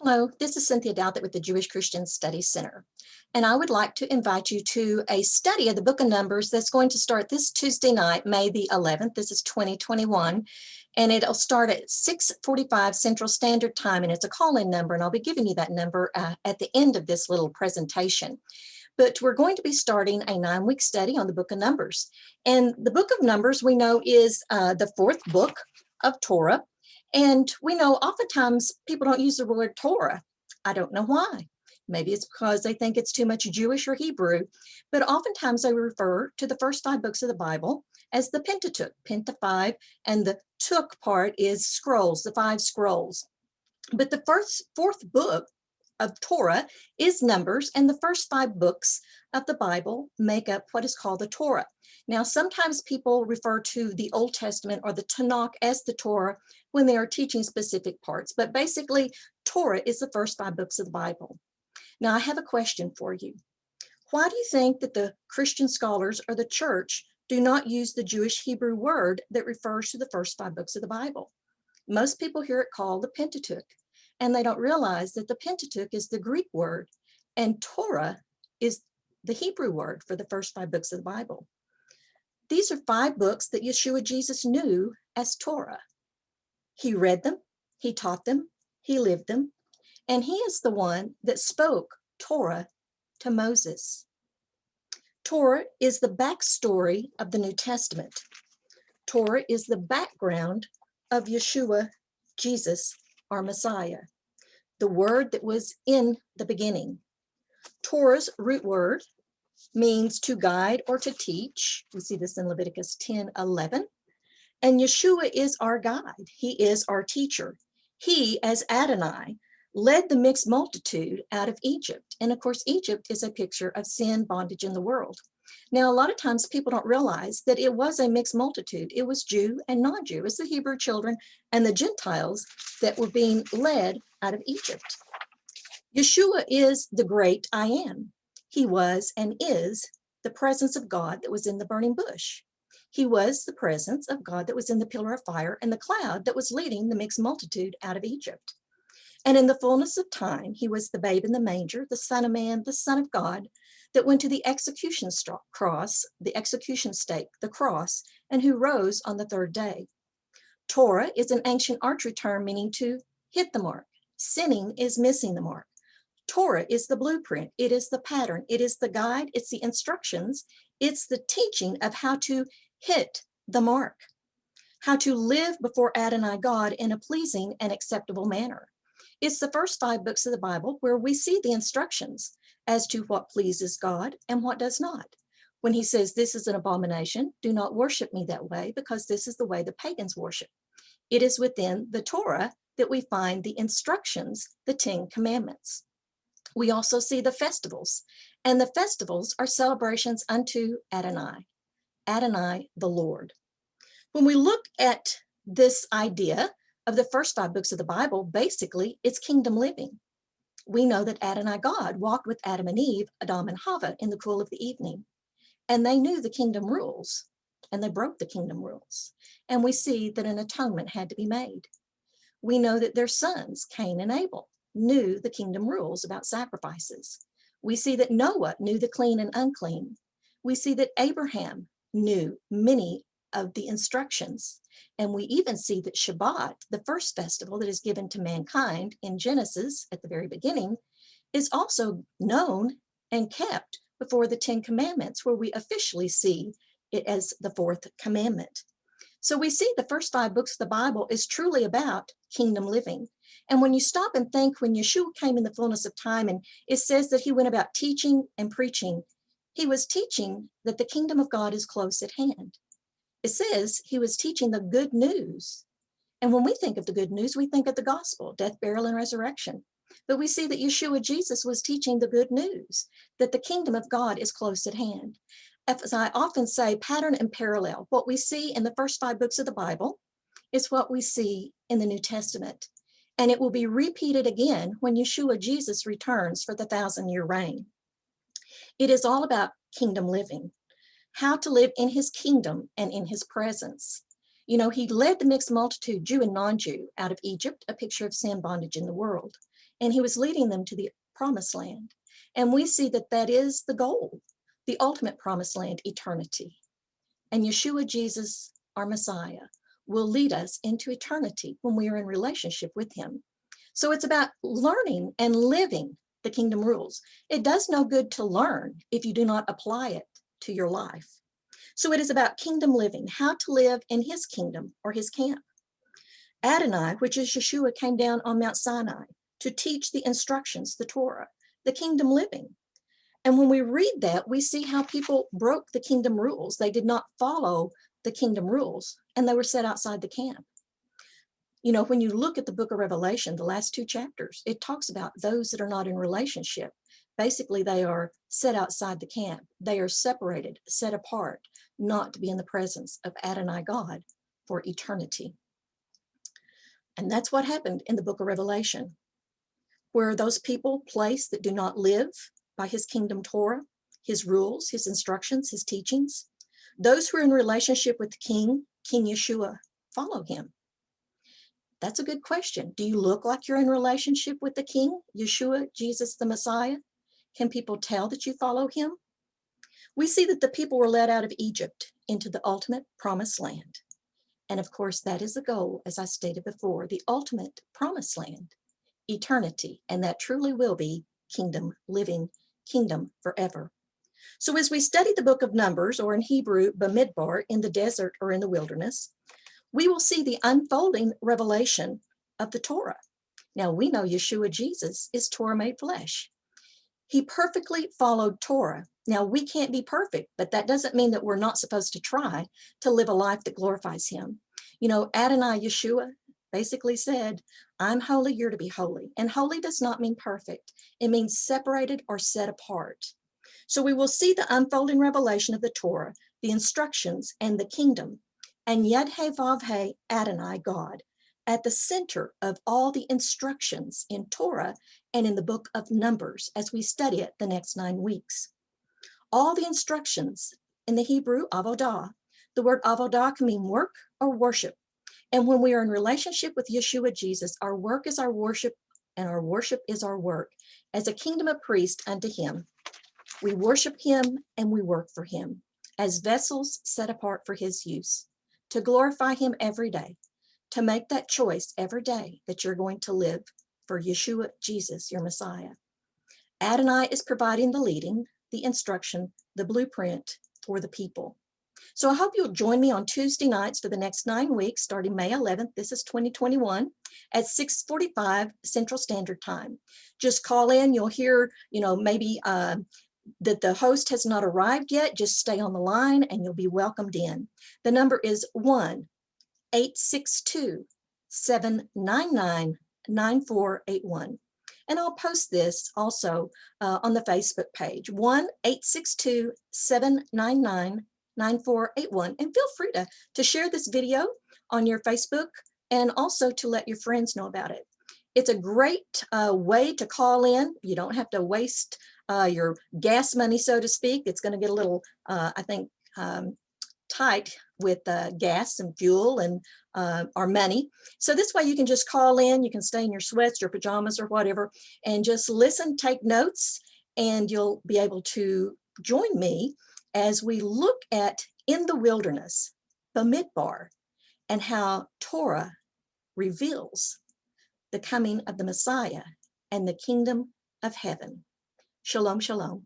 Hello, this is Cynthia Douthit with the Jewish Christian Studies Center, and I would like to invite you to a study of the book of Numbers that's going to start this Tuesday night, May the 11th. This is 2021, and it'll start at 6:45 Central Standard Time, and it's a call-in number, and I'll be giving you that number at the end of this little presentation. But we're going to be starting a 9-week study on the book of Numbers, and the book of Numbers we know is the fourth book of Torah. And we know oftentimes people don't use the word Torah. I don't know why. Maybe it's because they think it's too much Jewish or Hebrew, but oftentimes they refer to the first 5 books of the Bible as the Pentateuch, Penta 5, and the Tuch part is scrolls, the 5 scrolls. But the fourth book of Torah is Numbers, and the first 5 books of the Bible make up what is called the Torah. Now, sometimes people refer to the Old Testament or the Tanakh as the Torah when they are teaching specific parts, but basically, Torah is the first 5 books of the Bible. Now, I have a question for you. Why do you think that the Christian scholars or the church do not use the Jewish Hebrew word that refers to the first 5 books of the Bible? Most people hear it called the Pentateuch, and they don't realize that the Pentateuch is the Greek word, and Torah is the Hebrew word for the first 5 books of the Bible. These are 5 books that Yeshua Jesus knew as Torah. He read them, he taught them, he lived them, and he is the one that spoke Torah to Moses. Torah is the backstory of the New Testament. Torah is the background of Yeshua Jesus, our Messiah, the word that was in the beginning. Torah's root word means to guide or to teach. We see this in Leviticus 10:11. And Yeshua is our guide. He is our teacher. He, as Adonai, led the mixed multitude out of Egypt. And of course, Egypt is a picture of sin, bondage in the world. Now, a lot of times people don't realize that it was a mixed multitude. It was Jew and non-Jew. It's the Hebrew children and the Gentiles that were being led out of Egypt. Yeshua is the great I am. He was and is the presence of God that was in the burning bush. He was the presence of God that was in the pillar of fire and the cloud that was leading the mixed multitude out of Egypt. And in the fullness of time, he was the babe in the manger, the Son of Man, the Son of God, that went to the execution cross, the execution stake, the cross, and who rose on the 3rd day. Torah is an ancient archery term meaning to hit the mark. Sinning is missing the mark. Torah is the blueprint. It is the pattern. It is the guide. It's the instructions. It's the teaching of how to hit the mark, how to live before Adonai God in a pleasing and acceptable manner. It's the first 5 books of the Bible where we see the instructions as to what pleases God and what does not. When he says, this is an abomination, do not worship me that way, because this is the way the pagans worship. It is within the Torah that we find the instructions, the 10 commandments. We also see the festivals, and the festivals are celebrations unto Adonai, Adonai the Lord. When we look at this idea of the first 5 books of the Bible, basically it's kingdom living. We know that Adonai God walked with Adam and Eve, Adam and Hava, in the cool of the evening, and they knew the kingdom rules, and they broke the kingdom rules. And we see that an atonement had to be made. We know that their sons, Cain and Abel, knew the kingdom rules about sacrifices. We see that Noah knew the clean and unclean. We see that Abraham knew many of the instructions. And we even see that Shabbat, the first festival that is given to mankind in Genesis at the very beginning, is also known and kept before the 10 commandments, where we officially see it as the 4th commandment. So we see the first 5 books of the Bible is truly about kingdom living. And when you stop and think, when Yeshua came in the fullness of time, and it says that he went about teaching and preaching, he was teaching that the kingdom of God is close at hand. It says he was teaching the good news. And when we think of the good news, we think of the gospel, death, burial, and resurrection. But we see that Yeshua Jesus was teaching the good news, that the kingdom of God is close at hand. As I often say, pattern and parallel. What we see in the first 5 books of the Bible is what we see in the New Testament. And it will be repeated again when Yeshua Jesus returns for the 1,000-year reign. It is all about kingdom living, how to live in his kingdom and in his presence. You know, he led the mixed multitude, Jew and non-Jew, out of Egypt, a picture of sin bondage in the world. And he was leading them to the promised land. And we see that that is the goal, the ultimate promised land, eternity. And Yeshua Jesus, our Messiah, will lead us into eternity when we are in relationship with him. So it's about learning and living the kingdom rules. It does no good to learn if you do not apply it to your life. So it is about kingdom living, how to live in his kingdom or his camp. Adonai, which is Yeshua, came down on Mount Sinai to teach the instructions, the Torah, the kingdom living. And when we read that, we see how people broke the kingdom rules. They did not follow the kingdom rules, and they were set outside the camp. You know, when you look at the book of Revelation, the last 2 chapters, it talks about those that are not in relationship. Basically, they are set outside the camp. They are separated, set apart, not to be in the presence of Adonai God for eternity. And that's what happened in the book of Revelation, where those people placed that do not live by his kingdom Torah, his rules, his instructions, his teachings. Those who are in relationship with the King, King Yeshua, follow him. That's a good question. Do you look like you're in relationship with the King, Yeshua Jesus the Messiah? Can people tell that you follow him? We see that the people were led out of Egypt into the ultimate promised land. And of course, that is the goal, as I stated before, the ultimate promised land, eternity, and that truly will be kingdom living, kingdom forever. So as we study the book of Numbers, or in Hebrew, Bamidbar, in the desert or in the wilderness, we will see the unfolding revelation of the Torah. Now, we know Yeshua Jesus is Torah made flesh. He perfectly followed Torah. Now, we can't be perfect, but that doesn't mean that we're not supposed to try to live a life that glorifies him. You know, Adonai Yeshua basically said, I'm holy, you're to be holy. And holy does not mean perfect. It means separated or set apart. So we will see the unfolding revelation of the Torah, the instructions, and the kingdom, and Yud He Vav He Adonai God at the center of all the instructions in Torah and in the book of Numbers as we study it the next 9 weeks. All the instructions in the Hebrew, Avodah. The word Avodah can mean work or worship. And when we are in relationship with Yeshua Jesus, our work is our worship, and our worship is our work. As a kingdom of priests unto him, we worship him and we work for him as vessels set apart for his use, to glorify him every day, to make that choice every day that you're going to live for Yeshua Jesus, your Messiah. Adonai is providing the leading, the instruction, the blueprint for the people. So I hope you'll join me on Tuesday nights for the next 9 weeks, starting May 11th. This is 2021 at 6:45 Central Standard Time. Just call in. You'll hear, maybe that the host has not arrived yet. Just stay on the line and you'll be welcomed in. The number is 1-862-799-9481. And I'll post this also on the Facebook page, 1-862-799-9481. And feel free to share this video on your Facebook and also to let your friends know about it. It's a great way to call in. You don't have to waste your gas money, so to speak. It's going to get a little, I think, tight with gas and fuel and our money. So this way you can just call in. You can stay in your sweats, your pajamas, or whatever, and just listen, take notes, and you'll be able to join me as we look at in the wilderness, Bamidbar, and how Torah reveals the coming of the Messiah and the kingdom of heaven. Shalom, shalom.